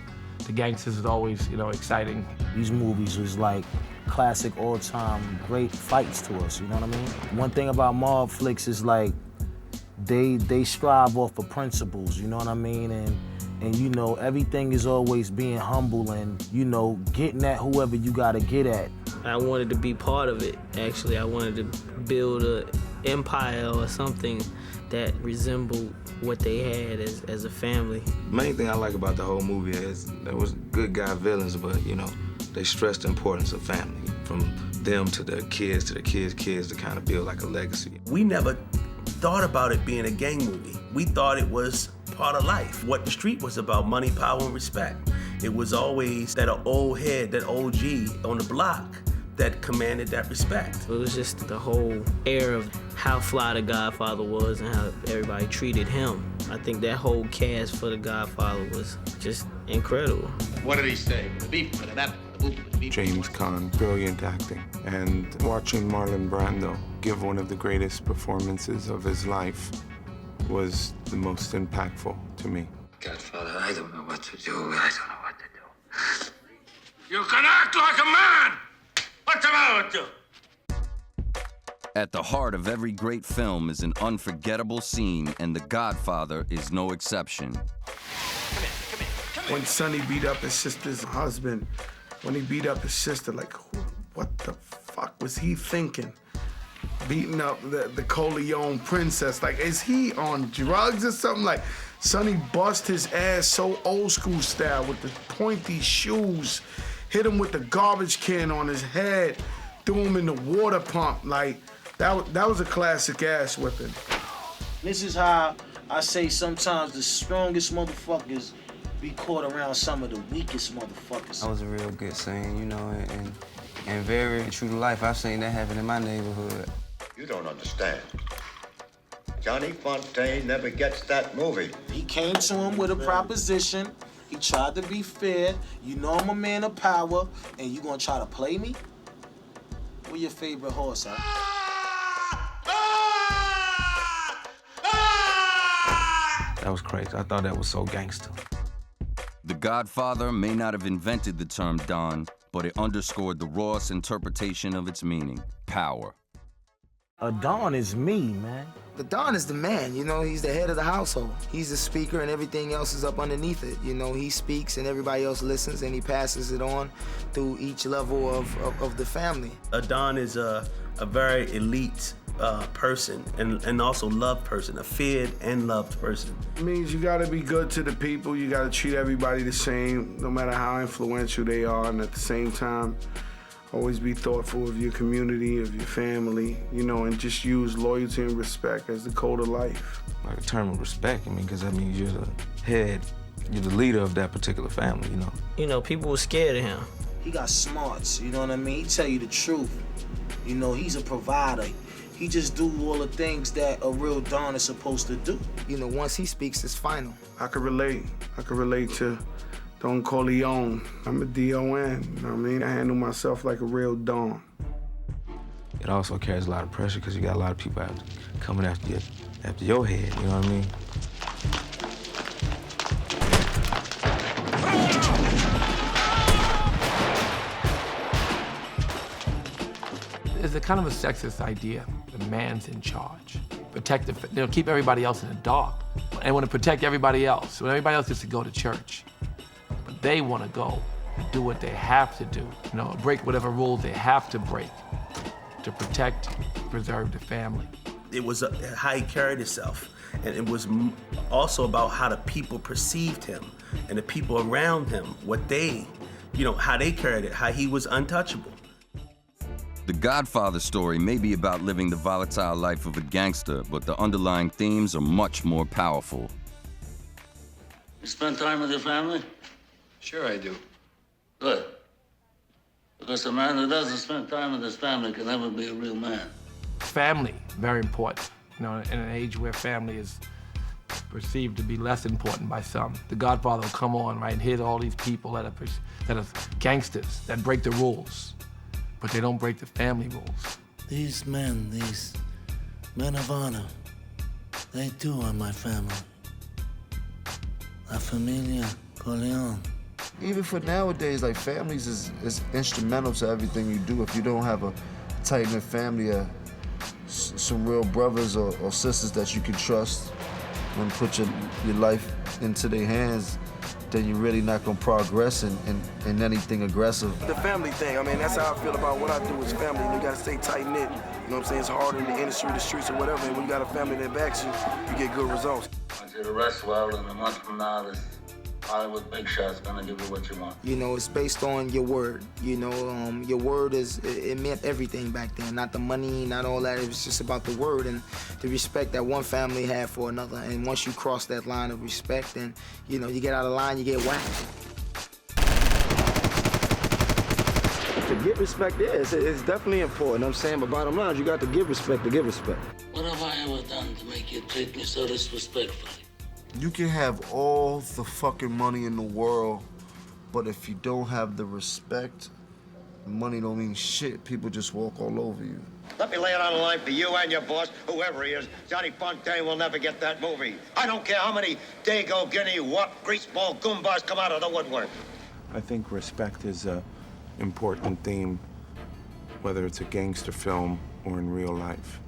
Speaker 11: The gangsters is always, you know, exciting.
Speaker 5: These movies was like classic all-time great fights to us, you know what I mean? One thing about mob flicks is like they strive off of principles, you know what I mean? And you know, everything is always being humble and, you know, getting at whoever you gotta get at.
Speaker 13: I wanted to be part of it, actually. I wanted to build an empire or something that resembled what they had as a family.
Speaker 15: Main thing I like about the whole movie is there was good guy villains, but you know, they stressed the importance of family, from them to their kids to the kids to kind of build like a legacy.
Speaker 16: We never thought about it being a gang movie. We thought it was part of life, what the street was about, money, power, and respect. It was always that old head, that OG on the block that commanded that respect.
Speaker 13: It was just the whole air of how fly the Godfather was and how everybody treated him. I think that whole cast for the Godfather was just incredible.
Speaker 10: What did he say?
Speaker 14: James Caan, brilliant acting. And watching Marlon Brando give one of the greatest performances of his life was the most impactful to me.
Speaker 10: Godfather, I don't know what to do. I don't know what to do.
Speaker 9: You can act like a man! What's the matter with you?
Speaker 6: At the heart of every great film is an unforgettable scene, and The Godfather is no exception.
Speaker 8: When Sonny beat up his sister's husband, when he beat up his sister, like, what the fuck was he thinking? Beating up the Corleone princess, like, is he on drugs or something? Like, Sonny bust his ass so old school style with the pointy shoes, hit him with the garbage can on his head, threw him in the water pump. Like, that was a classic ass whipping.
Speaker 5: This is how I say sometimes the strongest motherfuckers be caught around some of the weakest motherfuckers.
Speaker 26: That was a real good scene, you know, and very true to life. I've seen that happen in my neighborhood.
Speaker 10: You don't understand. Johnny Fontaine never gets that movie.
Speaker 5: He came to him with a proposition. He tried to be fair. You know I'm a man of power, and you gonna try to play me? Where your favorite horse, huh?
Speaker 21: That was crazy. I thought that was so gangster.
Speaker 6: The Godfather may not have invented the term Don, but it underscored the rawest interpretation of its meaning: power.
Speaker 5: A Don is me, man.
Speaker 17: The Don is the man, you know, he's the head of the household. He's the speaker and everything else is up underneath it. You know, he speaks and everybody else listens and he passes it on through each level of the family.
Speaker 16: A Don is a very elite person and also loved person, a feared and loved person.
Speaker 8: It means you gotta be good to the people, you gotta treat everybody the same, no matter how influential they are, and at the same time, always be thoughtful of your community, of your family, you know, and just use loyalty and respect as the code of life.
Speaker 21: Like a term of respect, I mean, because that means you're the head, you're the leader of that particular family, you know.
Speaker 13: You know, people were scared of him.
Speaker 5: He got smarts, you know what I mean? He tell you the truth. You know, he's a provider. He just do all the things that a real Don is supposed to do.
Speaker 17: You know, once he speaks, it's final.
Speaker 8: I could relate to Don Corleone. I'm a DON, you know what I mean? I handle myself like a real Don.
Speaker 21: It also carries a lot of pressure because you got a lot of people coming after your head, you know what I mean?
Speaker 11: It's a kind of a sexist idea. The man's in charge. Protect keep everybody else in the dark. And want to protect everybody else. When everybody else gets to go to church. But they want to go and do what they have to do. You know, break whatever rules they have to break to protect, preserve the family.
Speaker 16: It was how he carried himself. And it was also about how the people perceived him and the people around him, what they, you know, how they carried it, how he was untouchable.
Speaker 6: The Godfather story may be about living the volatile life of a gangster, but the underlying themes are much more powerful.
Speaker 18: You spend time with your family?
Speaker 10: Sure I do.
Speaker 18: Good. Because a man who doesn't spend time with his family can never be a real man.
Speaker 11: Family, very important. You know, in an age where family is perceived to be less important by some. The Godfather will come on, right, and hit all these people that are gangsters, that break the rules. But they don't break the family rules.
Speaker 5: These men of honor, they too are my family. La familia Corleone.
Speaker 12: even for nowadays, like families is instrumental to everything you do. If you don't have a tight-knit family, some real brothers or sisters that you can trust and put your life into their hands, then you're really not gonna progress in anything aggressive.
Speaker 1: The family thing, I mean, that's how I feel about what I do is family. You gotta stay tight-knit. You know what I'm saying? It's hard in the industry, the streets, or whatever, and when you got a family that backs you, you get good results.
Speaker 18: I want you to rest well, and a month from now, this Hollywood big shot's gonna give you what you want.
Speaker 17: You know, it's based on your word. You know, your word it meant everything back then. Not the money, not all that. It was just about the word and the respect that one family had for another. And once you cross that line of respect, then, you know, you get out of line, you get whacked.
Speaker 1: To get respect, yeah, it's definitely important. I'm saying, but bottom line is you got to give respect to give respect.
Speaker 18: What have I ever done to make you treat me so disrespectfully?
Speaker 12: You can have all the fucking money in the world, but if you don't have the respect, money don't mean shit. People just walk all over you.
Speaker 2: Let me lay it on the line for you and your boss, whoever he is. Johnny Fontaine will never get that movie. I don't care how many Dago, Guinea, Wop, greaseball, Goombas come out of the woodwork.
Speaker 14: I think respect is an important theme, whether it's a gangster film or in real life.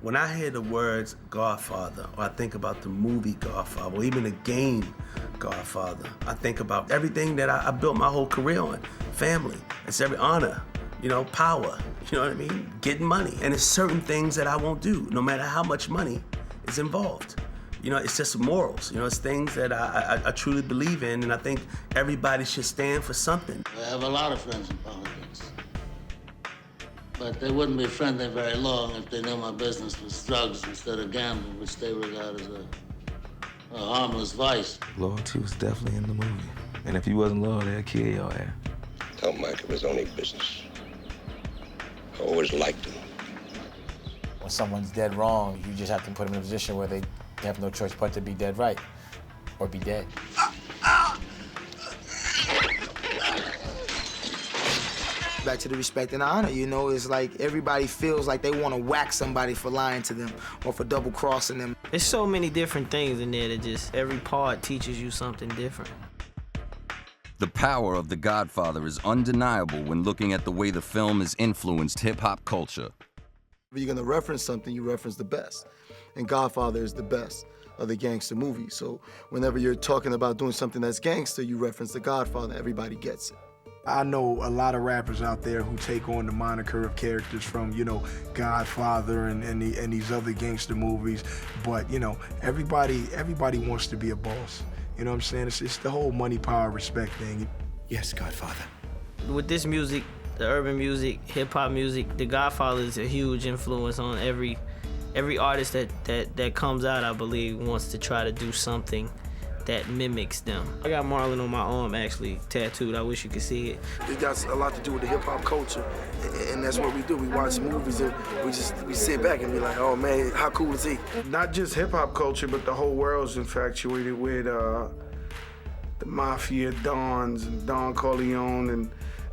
Speaker 16: When I hear the words Godfather, or I think about the movie Godfather, or even the game Godfather, I think about everything that I built my whole career on. Family, it's every honor, you know, power, you know what I mean? Getting money. And it's certain things that I won't do, no matter how much money is involved. You know, it's just morals. You know, it's things that I truly believe in, and I think everybody should stand for something.
Speaker 18: I have a lot of friends in politics. But they wouldn't be friendly very long if they knew my business was drugs instead of gambling, which they regard as a harmless vice.
Speaker 15: Loyalty was definitely in the movie. And if you wasn't loyal, they'll kill your ass.
Speaker 19: Tell Mike it was only business. I always liked him.
Speaker 5: When someone's dead wrong, you just have to put them in a position where they have no choice but to be dead right, or be dead.
Speaker 17: Back to the respect and honor, you know, it's like everybody feels like they want to whack somebody for lying to them or for double crossing them.
Speaker 13: There's so many different things in there that just every part teaches you something different.
Speaker 6: The power of The Godfather is undeniable when looking at the way the film has influenced hip-hop culture.
Speaker 12: If you're gonna reference something, you reference the best. And Godfather is the best of the gangster movies. So whenever you're talking about doing something that's gangster, you reference The Godfather, everybody gets it.
Speaker 20: I know a lot of rappers out there who take on the moniker of characters from, you know, Godfather and these other gangster movies, but, you know, everybody wants to be a boss. You know what I'm saying? It's the whole money, power, respect thing.
Speaker 3: Yes, Godfather.
Speaker 13: With this music, the urban music, hip-hop music, The Godfather is a huge influence on every artist that comes out, I believe, wants to try to do something that mimics them. I got Marlon on my arm actually tattooed. I wish you could see it.
Speaker 1: It got a lot to do with the hip-hop culture, and that's what we do. We watch movies and we sit back and be like, oh man, how cool is he?
Speaker 8: Not just hip-hop culture, but the whole world's infatuated with the mafia dons and Don Corleone, and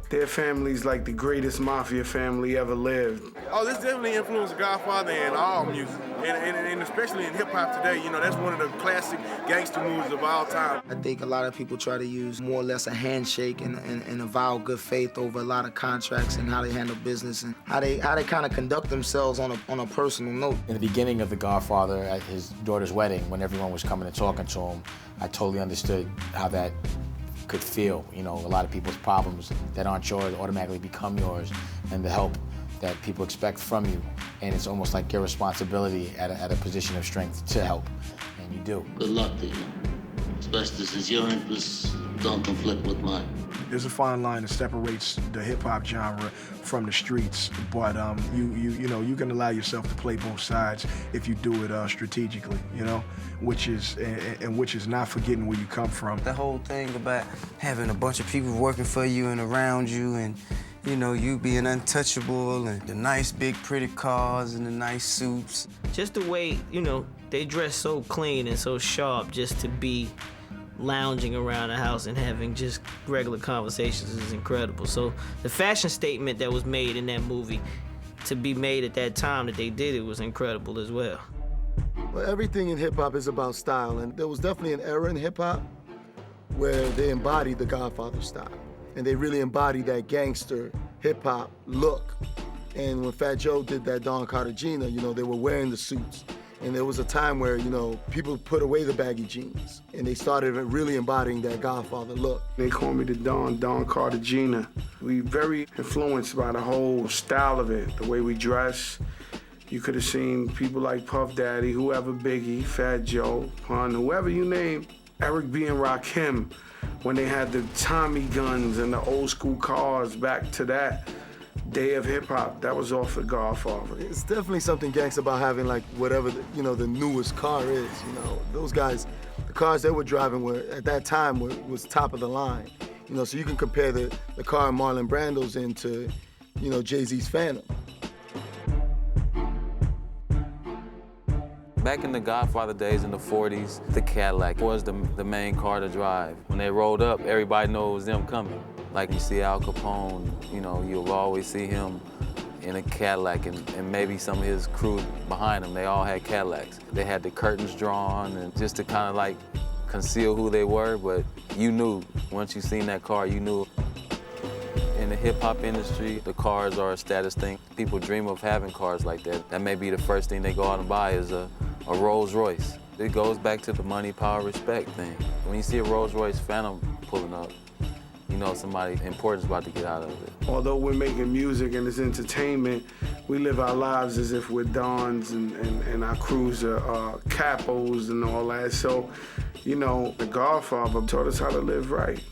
Speaker 8: their family's like the greatest mafia family ever lived.
Speaker 22: Oh, this definitely influenced Godfather and all music, and especially in hip-hop today. You know, that's one of the classic gangster movies of all time.
Speaker 17: I think a lot of people try to use more or less a handshake and a vow of good faith over a lot of contracts and how they handle business and how they kind of conduct themselves on a personal note.
Speaker 5: In the beginning of The Godfather, at his daughter's wedding, when everyone was coming and talking to him, I totally understood how that could feel. You know, a lot of people's problems that aren't yours automatically become yours, and the help that people expect from you, and it's almost like your responsibility at a position of strength to help, and you do.
Speaker 18: Good luck to you, especially since your interests don't conflict with mine.
Speaker 20: There's a fine line that separates the hip-hop genre from the streets, but you know, you can allow yourself to play both sides if you do it strategically, you know, which is not forgetting where you come from.
Speaker 26: The whole thing about having a bunch of people working for you and around you, and you know, you being untouchable, and the nice big pretty cars and the nice suits.
Speaker 13: Just the way, you know, they dress so clean and so sharp just to be lounging around the house and having just regular conversations is incredible. So the fashion statement that was made in that movie, to be made at that time that they did it, was incredible as well.
Speaker 12: Well, everything in hip-hop is about style, and there was definitely an era in hip-hop
Speaker 4: where they embody the Godfather style. And they really embody that gangster hip-hop look. And when Fat Joe did that Don Cartagena, you know, they were wearing the suits. And there was a time where, you know, people put away the baggy jeans and they started really embodying that Godfather look.
Speaker 8: They call me the Don Cartagena. We very influenced by the whole style of it, the way we dress. You could have seen people like Puff Daddy, whoever, Biggie, Fat Joe, Pun, whoever you name, Eric B. and Rakim, when they had the Tommy guns and the old school cars back to that day of hip hop, that was off the Godfather.
Speaker 4: It's definitely something gangsta about having like whatever the newest car is. You know, those guys, the cars they were driving were at that time was top of the line. You know, so you can compare the car Marlon Brando's into, you know, Jay-Z's Phantom.
Speaker 7: Back in the Godfather days in the 40s, the Cadillac was the main car to drive. When they rolled up, everybody knows it was them coming. Like you see Al Capone, you know, you'll always see him in a Cadillac and maybe some of his crew behind him. They all had Cadillacs. They had the curtains drawn and just to kind of like conceal who they were, but you knew, once you seen that car, you knew. In the hip-hop industry, the cars are a status thing. People dream of having cars like that. That may be the first thing they go out and buy is a Rolls Royce. It goes back to the money, power, respect thing. When you see a Rolls Royce Phantom pulling up, you know somebody important is about to get out of it.
Speaker 8: Although we're making music and it's entertainment, we live our lives as if we're Dons and our crews are capos and all that. So, you know, the Godfather taught us how to live right.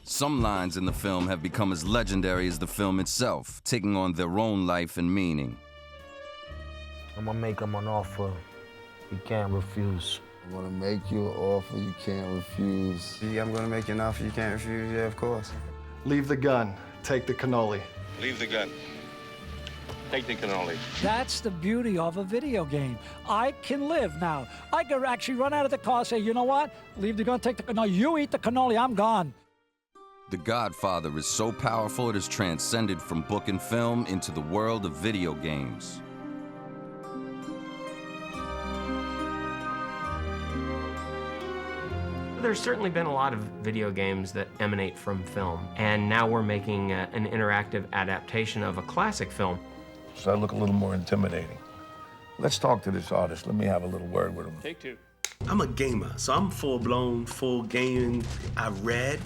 Speaker 6: Some lines in the film have become as legendary as the film itself, taking on their own life and meaning.
Speaker 5: I'm gonna make him an offer he can't refuse.
Speaker 12: I'm gonna make you an offer you can't refuse.
Speaker 26: Yeah, I'm gonna make you an offer you can't refuse, yeah, of course.
Speaker 9: Leave the gun, take the cannoli.
Speaker 10: Leave the gun. Take the cannoli.
Speaker 3: That's the beauty of a video game. I can live now. I could actually run out of the car, say, you know what? Leave the gun, take the cannoli. You eat the cannoli, I'm gone.
Speaker 6: The Godfather is so powerful it has transcended from book and film into the world of video games.
Speaker 23: There's certainly been a lot of video games that emanate from film, and now we're making an interactive adaptation of a classic film.
Speaker 24: So I look a little more intimidating. Let's talk to this artist. Let me have a little word with him.
Speaker 16: Take two.
Speaker 22: I'm a gamer, so I'm full-blown, full gaming. I read,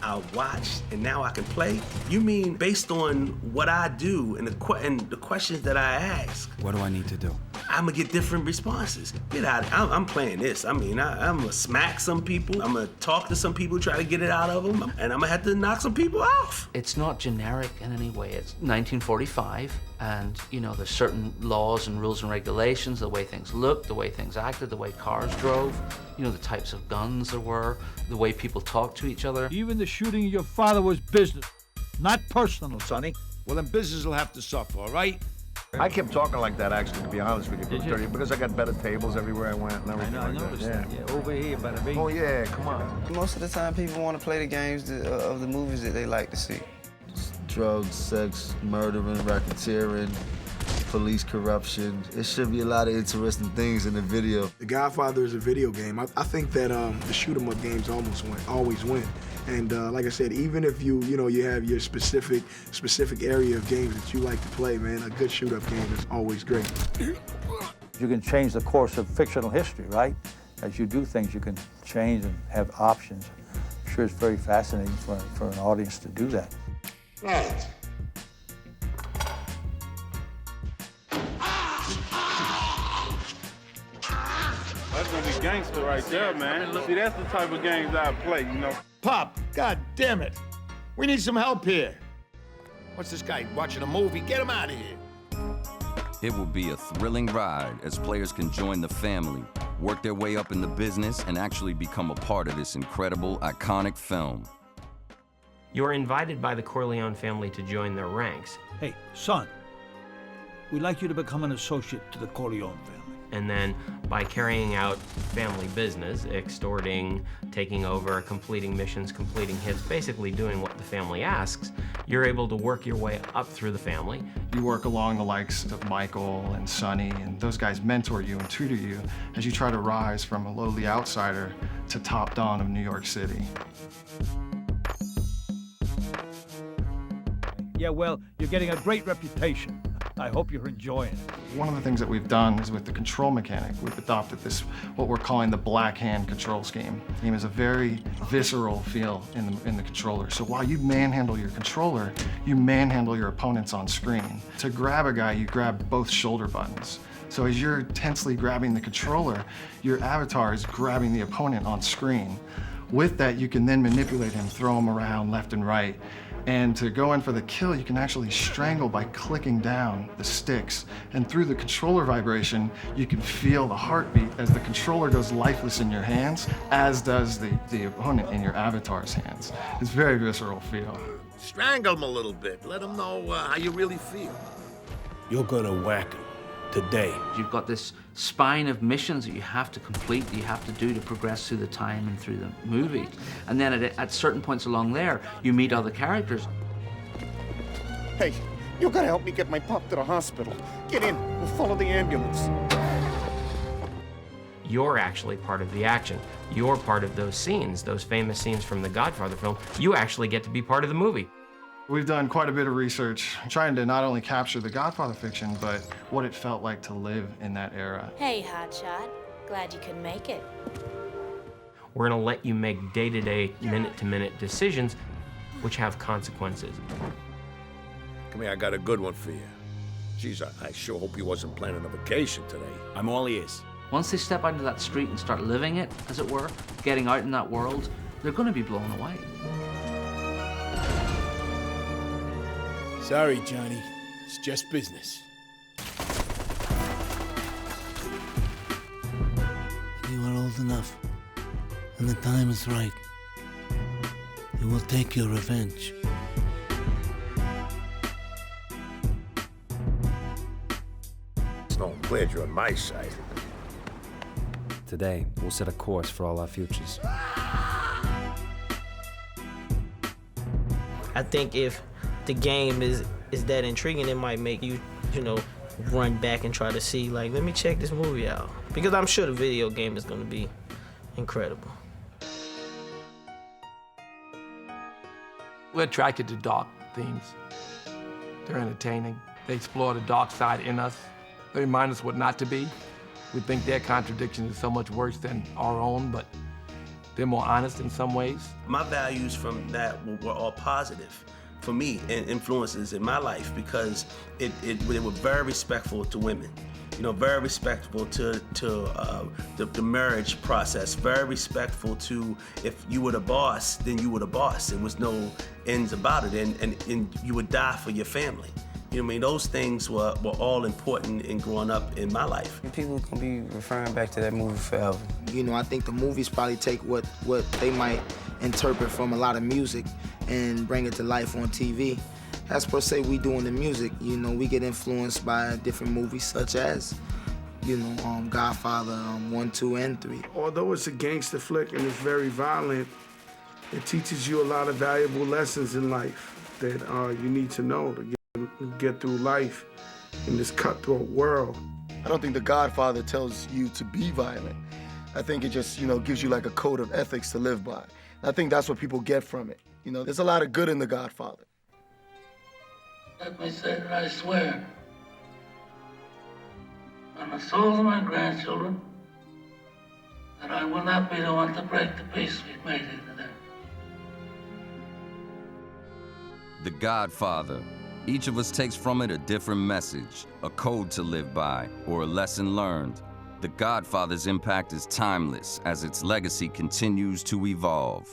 Speaker 22: I watched, and now I can play. You mean based on what I do and the questions that I ask?
Speaker 26: What do I need to do?
Speaker 22: I'm gonna get different responses. Get out of I'm playing this. I mean, I'm gonna smack some people. I'm gonna talk to some people, try to get it out of them, and I'm gonna have to knock some people off.
Speaker 25: It's not generic in any way. It's 1945, and you know, there's certain laws and rules and regulations, the way things looked, the way things acted, the way cars drove, you know, the types of guns there were, the way people talked to each other.
Speaker 3: Even the shooting of your father was business, not personal, Sonny.
Speaker 24: Well, then business will have to suffer, all right? I kept talking like that, actually, to be honest with you, because I got better tables everywhere I went and everything.
Speaker 26: I noticed
Speaker 24: that.
Speaker 26: Yeah, over here, better be.
Speaker 24: Oh, yeah, come on.
Speaker 26: Most of the time, people want to play the games of the movies that they like to see.
Speaker 12: Drugs, sex, murdering, racketeering, police corruption. It should be a lot of interesting things in the video.
Speaker 20: The Godfather is a video game. I think that the shoot 'em up games always win. And like I said, even if you have your specific area of games that you like to play, man, a good shoot-up game is always great.
Speaker 27: You can change the course of fictional history, right? As you do things, you can change and have options. I'm sure it's very fascinating for an audience to do that.
Speaker 2: Right.
Speaker 22: That's gonna be gangster right there, man. See, that's the type of games I play, you know.
Speaker 24: Pop, God damn it. We need some help here. What's this guy, watching a movie? Get him out of here.
Speaker 6: It will be a thrilling ride as players can join the family, work their way up in the business, and actually become a part of this incredible, iconic film.
Speaker 23: You're invited by the Corleone family to join their ranks.
Speaker 3: Hey, son, we'd like you to become an associate to the Corleone family.
Speaker 23: And then by carrying out family business, extorting, taking over, completing missions, completing hits, basically doing what the family asks, you're able to work your way up through the family.
Speaker 9: You work along the likes of Michael and Sonny, and those guys mentor you and tutor you as you try to rise from a lowly outsider to top don of New York City.
Speaker 3: Yeah, well, you're getting a great reputation. I hope you're enjoying it.
Speaker 9: One of the things that we've done is with the control mechanic, we've adopted this, what we're calling the black hand control scheme. The game is a very visceral feel in the controller. So while you manhandle your controller, you manhandle your opponents on screen. To grab a guy, you grab both shoulder buttons. So as you're tensely grabbing the controller, your avatar is grabbing the opponent on screen. With that, you can then manipulate him, throw him around left and right. And to go in for the kill, you can actually strangle by clicking down the sticks. And through the controller vibration, you can feel the heartbeat as the controller goes lifeless in your hands, as does the opponent in your avatar's hands. It's a very visceral feel.
Speaker 24: Strangle him a little bit. Let him know how you really feel.
Speaker 16: You're gonna whack him today.
Speaker 25: You've got this spine of missions that you have to complete, that you have to do to progress through the time and through the movie. And then at certain points along there, you meet other characters.
Speaker 1: Hey, you gotta help me get my pop to the hospital. Get in, we'll follow the ambulance.
Speaker 23: You're actually part of the action. You're part of those scenes, those famous scenes from the Godfather film. You actually get to be part of the movie.
Speaker 9: We've done quite a bit of research trying to not only capture the Godfather fiction, but what it felt like to live in that era.
Speaker 11: Hey, hotshot. Glad you could make it.
Speaker 23: We're gonna let you make day-to-day, minute-to-minute decisions which have consequences.
Speaker 24: Come here, I got a good one for you. Geez, I sure hope you wasn't planning a vacation today.
Speaker 16: I'm all ears.
Speaker 25: Once they step out into that street and start living it, as it were, getting out in that world, they're gonna be blown away.
Speaker 16: Sorry, Johnny. It's just business.
Speaker 14: You are old enough, and the time is right. You will take your revenge.
Speaker 24: No, I'm glad you're on my side.
Speaker 15: Today, we'll set a course for all our futures.
Speaker 13: I think if the game is that intriguing, it might make you, run back and try to see, like, let me check this movie out. Because I'm sure the video game is gonna be incredible.
Speaker 17: We're attracted to dark themes. They're entertaining. They explore the dark side in us. They remind us what not to be. We think their contradiction is so much worse than our own, but they're more honest in some ways.
Speaker 16: My values from that were all positive for me and influences in my life because they were very respectful to women. Very respectful to the marriage process, very respectful to if you were the boss, then you were the boss. There was no ends about it, and you would die for your family. Those things were all important in growing up in my life.
Speaker 26: People gonna be referring back to that movie forever. I think the movies probably take what they might interpret from a lot of music and bring it to life on TV. As per se, we doing the music, we get influenced by different movies such as, Godfather 1, 2, and 3.
Speaker 8: Although it's a gangster flick and it's very violent, it teaches you a lot of valuable lessons in life that you need to know to get through life in this cutthroat world.
Speaker 4: I don't think The Godfather tells you to be violent. I think it just, gives you like a code of ethics to live by. And I think that's what people get from it. There's a lot of good in The Godfather.
Speaker 18: Let me say that I swear on the souls of my grandchildren that I will not be the one to break the peace we've made here today.
Speaker 6: The Godfather. Each of us takes from it a different message, a code to live by, or a lesson learned. The Godfather's impact is timeless as its legacy continues to evolve.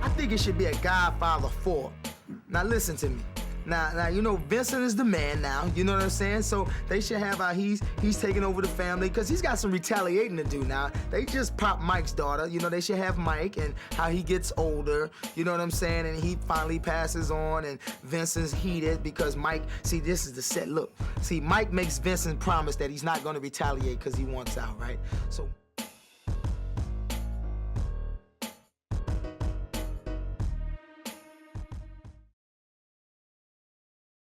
Speaker 26: I think it should be a Godfather 4. Now listen to me. Now, you know, Vincent is the man now, you know what I'm saying? So they should have how he's taking over the family, because he's got some retaliating to do now. They just popped Mike's daughter, you know, they should have Mike and how he gets older, you know what I'm saying? And he finally passes on, and Vincent's heated because Mike, see, this is the set, look. See, Mike makes Vincent promise that he's not gonna retaliate because he wants out, right? So